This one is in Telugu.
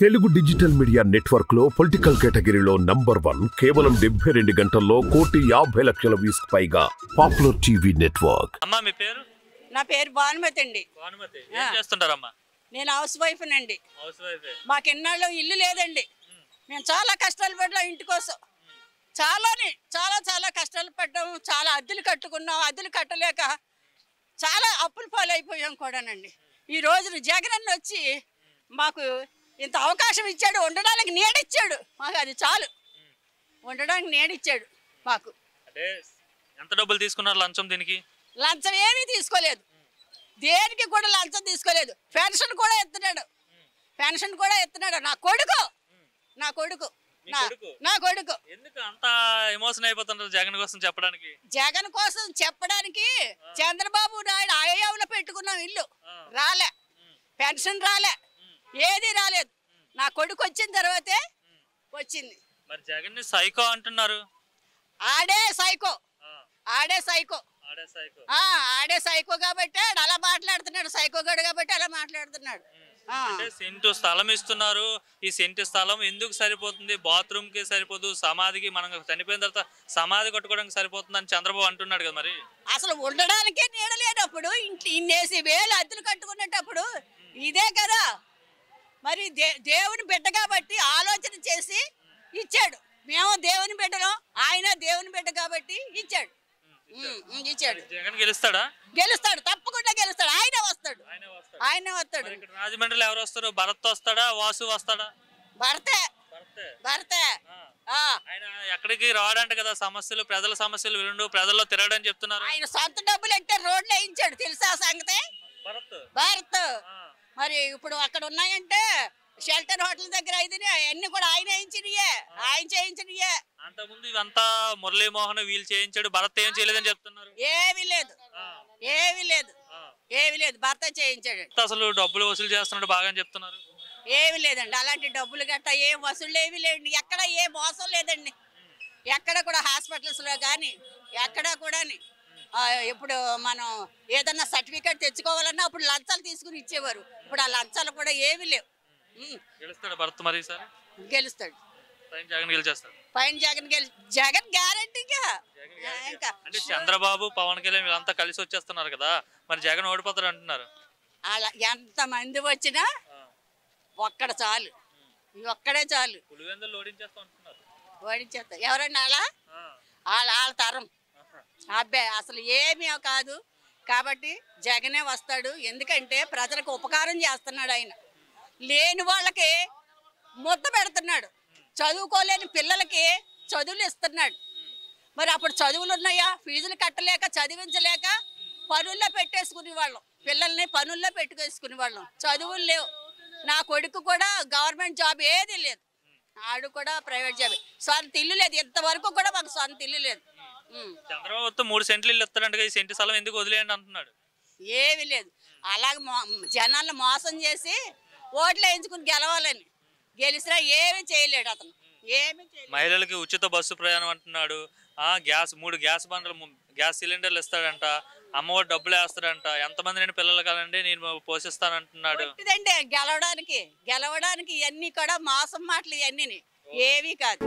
తెలుగు డిజిటల్ మీడియా నెట్వర్క్ లో పొలిటికల్ కేటగిరీలో నంబర్ 1 కేవలం 72 గంటల్లో 1,50,00,000 వ్యూస్ పైగా పాపులర్ టీవీ నెట్వర్క్. అమ్మా మీ పేరు? నా పేరు భానుమతి అండి. భానుమతి ఏం చేస్తుంటారమ్మా? నేను హౌస్ వైఫ్ నండి. House wife. మాకు ఇన్నాళ్ళు ఇల్లు లేదండి. మేము చాలా కష్టాలు పడ్డాం ఇంటి కోసం. చాలా కష్టాలు పడ్డాం. చాలా అద్దెలు కట్టుకున్నాం. అద్దెలు కట్టలేక చాలా అప్పుల పాలైపోయాం కూడానండి. ఈ రోజు జగన్ అన్న వచ్చి మాకు ఇంత అవకాశం ఇచ్చాడు, ఉండడానికి నీడిచ్చాడు. మాకు అది చాలు, ఉండడానికి నీడిచ్చాడు మాకు. అంటే ఎంత డబ్బులు తీసుకున్నారు లంచం? దీనికి లంచం ఏమీ తీసుకోలేదు, దేనికి కూడా లంచం తీసుకోలేదు. పెన్షన్ కూడా ఎత్తున్నాడు. నా కొడుకు ఎందుకు అంత ఎమోషన్ అయిపోతున్నారు జగన్ కోసం చెప్పడానికి? చంద్రబాబు నాయుడు ఆయావులో పెట్టుకున్నాం ఇల్లు, రాలే. పెన్షన్ రాలే, ఏది రాలేదు. నా కొడుకు వచ్చిన తర్వాతే వచ్చింది. మరి జగన్ ని సైకో అంటున్నారు. ఆడే సైకో కాబట్టి అలా మాట్లాడుతున్నాడు. సైకోగాడు కాబట్టి అలా మాట్లాడుతున్నాడు. అంటే సెంటు స్థలం ఇస్తున్నారు. ఈ సెంటు స్థలం ఎందుకు సరిపోతుంది? బాత్రూమ్ కి సరిపోదు, సమాధికి మనం చనిపోయిన తర్వాత సమాధి కట్టుకోవడానికి సరిపోతుంది అని చంద్రబాబు అంటున్నాడు కదా. మరి అసలు ఉండడానికే నీడ లేనప్పుడు ఇన్నేసి వేలు అద్దెలు కట్టుకునేటప్పుడు ఇదే కదా. మరి దేవుని బిడ్డ కాబట్టి ఆలోచన చేసి ఇచ్చాడు. మేము దేవుని బిడ్డలో, ఆయన దేవుని బిడ్డ కాబట్టి ఇచ్చాడు. జగన్ గెలుస్తాడా? గెలుస్తాడు, తప్పకుండా గెలుస్తాడు. ఆయనే వస్తాడు. రాజమండ్రిలో ఎవరు వస్తారు? భరత్ వస్తాడా, వాసు వస్తాడా? భరతే. ఆయన ఎక్కడికి రావడంట కదా. సమస్యలు, ప్రజల సమస్యలు విండు, ప్రజల్లో తిరగడని చెప్తున్నారు. ఆయన సొంత డబ్బులు అంటే రోడ్లు వేయించాడు, తెలుసా సంగతి? భరత్. మరి ఇప్పుడు అక్కడ ఉన్నాయంటే షెల్టర్ హోటల్ దగ్గర అన్ని కూడా ఆయన చేయించినయే. అంతకుముందు ఇదంతా మురళీమోహన్ వీళ్ళు చేయించాడు, భరత్ ఏం చేయలేదని చెప్తున్నారు. ఏమీ లేదు, భర్త చేయించాడు. అసలు డబ్బులు వసూలు చేస్తున్నాడు బాగా అని చెప్తున్నారు. ఏమి లేదండి, అలాంటి డబ్బులు గట్ట ఏం వసూలు ఏమి లేదండి. ఎక్కడ ఏ మోసం లేదండి. ఎక్కడ కూడా హాస్పిటల్స్ లో కానీ ఎక్కడ కూడా ఇప్పుడు మనం ఏదన్నా సర్టిఫికేట్ తెచ్చుకోవాలన్నా అప్పుడు లంచాలు తీసుకుని ఇచ్చేవారు. ఇప్పుడు ఆ లంచాలు కూడా ఏమి లేవు. గెలుస్తాడు భరత్. మరి గెలుస్తాడు. పైన జగన్ గ్యారెంటీగా. అంటే చంద్రబాబు, పవన్ కళ్యాణ్ వీళ్ళంతా కలిసి వచ్చేస్తున్నారు కదా, మరి జగన్ ఓడిపోతారు అంటున్నారు. అలా ఎంత మంది వచ్చినా ఒక్కడే చాలు. ఓడించేస్తా ఎవరన్నా అలా వాళ్ళ తరం. అబ్బాయి అసలు ఏమీ కాదు కాబట్టి జగనే వస్తాడు. ఎందుకంటే ప్రజలకు ఉపకారం చేస్తున్నాడు. ఆయన లేని వాళ్ళకి ముద్ద పెడుతున్నాడు. చదువుకోలేని పిల్లలకి చదువులు ఇస్తున్నాడు. మరి అప్పుడు చదువులు ఉన్నాయా? ఫీజులు కట్టలేక, చదివించలేక పనుల్లో పెట్టేసుకునే వాళ్ళం. పిల్లల్ని పనుల్లో పెట్టుకేసుకునే వాళ్ళం. చదువులు లేవు. నా కొడుకు కూడా గవర్నమెంట్ జాబ్ ఏది లేదు, ఆడు కూడా ప్రైవేట్ జాబ్. సొంత ఇల్లు లేదు, ఇంతవరకు కూడా మాకు సొంత ఇల్లు లేదు. చంద్రబాబు 3 సెంట్లు ఇల్లు ఇస్తాడంటే ఈ సెంటు స్థలం ఎందుకు వదిలేయండి అంటున్నాడు. ఏమి లేదు, అలాగే జనాలను మోసం చేసి ఓట్లు వేయించుకుని గెలవాలని. గెలిచినా ఏమీ చేయలేడు అతను. మహిళలకి ఉచిత బస్సు ప్రయాణం అంటున్నాడు. 3 గ్యాస్ సిలిండర్లు ఇస్తాడంట. అమ్మఒడి డబ్బులు వేస్తాడంట. ఎంతమంది పిల్లలు కాదండి నేను పోషిస్తానంటున్నాడు. గెలవడానికి ఇవన్నీ కూడా మోసం మాటలు, ఇవన్నీ ఏమీ కాదు.